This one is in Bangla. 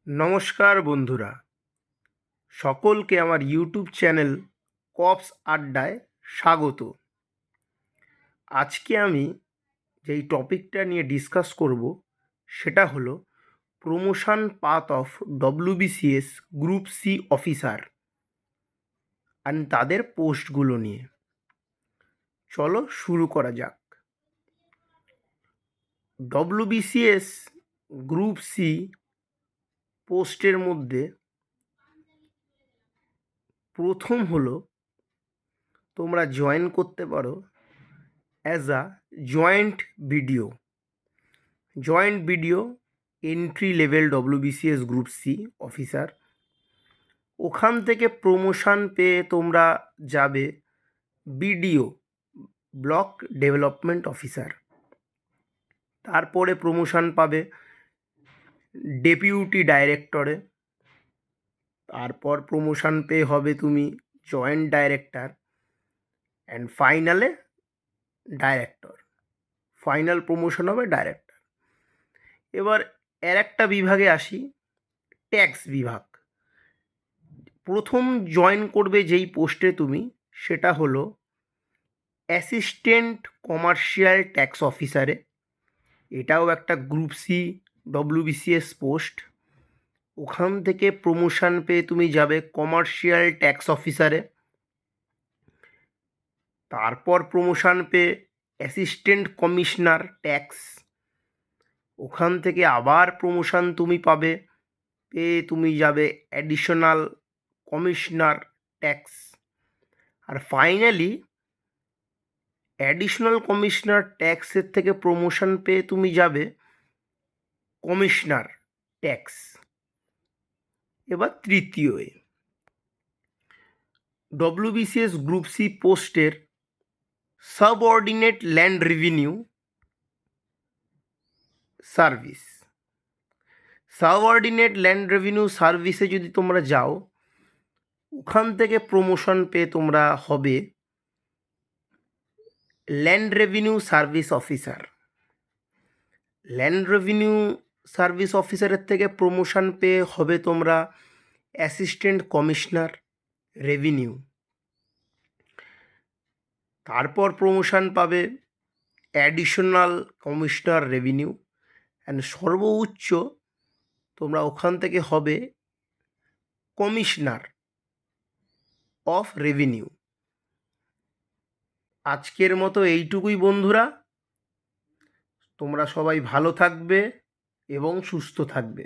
নমস্কার বন্ধুরা, সকলকে আমার ইউটিউব চ্যানেল কপস আড্ডায় স্বাগত। আজকে আমি যেই টপিকটা নিয়ে ডিসকাস করব সেটা হলো promotion path of WBCS group C officer আর তাদের পোস্টগুলো নিয়ে। চলো শুরু করা যাক। ডব্লিউবিসিএস গ্রুপ সি পোস্টের মধ্যে প্রথম হলো তোমরা জয়েন করতে পারো as a joint BDO entry level WBCS group C officer. ওখান থেকে প্রমোশন পেয়ে তোমরা যাবে বিডিও ব্লক ডেভেলপমেন্ট অফিসার। তারপরে প্রমোশন পাবে ডেপুটি ডাইরেক্টরে। তারপর প্রমোশন পেয়ে হবে তুমি জয়েন্ট ডাইরেক্টর অ্যান্ড ফাইনালে ডাইরেক্টর। ফাইনাল প্রমোশন হবে ডাইরেক্টর। এবার একটা বিভাগে আসি, ট্যাক্স বিভাগ। প্রথম জয়েন করবে যেই পোস্টে তুমি, সেটা হলো অ্যাসিস্ট্যান্ট কমার্শিয়াল ট্যাক্স অফিসারে। এটাও একটা গ্রুপ সি ডব্লিউবিসিএস পোস্ট। ওখান থেকে প্রমোশন পেয়ে তুমি যাবে কমার্শিয়াল ট্যাক্স অফিসারে। তারপর প্রমোশন পেয়ে অ্যাসিস্ট্যান্ট কমিশনার ট্যাক্স। ওখান থেকে আবার প্রমোশন তুমি পাবে, পেয়ে তুমি যাবে অ্যাডিশনাল কমিশনার ট্যাক্স। আর ফাইনালি অ্যাডিশনাল কমিশনার ট্যাক্সের থেকে প্রমোশন পেয়ে তুমি যাবে কমিশনার ট্যাক্স। এবার তৃতীয় ডব্লিউবিসিএস গ্রুপ সি পোস্টের subordinate land revenue service. Subordinate land revenue সার্ভিসে যদি তোমরা যাও, ওখান থেকে প্রমোশন পেয়ে তোমরা হবে land revenue service officer. Land revenue service অফিসারের থেকে প্রমোশন পেয়ে হবে তোমরা অ্যাসিস্ট্যান্ট কমিশনার রেভিনিউ। তারপর প্রমোশন পাবে অ্যাডিশনাল কমিশনার রেভিনিউ অ্যান্ড সর্বোচ্চ তোমরা ওখান থেকে হবে কমিশনার অফ রেভিনিউ। আজকের মতো এইটুকুই বন্ধুরা। তোমরা সবাই ভালো থাকবে এবং সুস্থ থাকবে।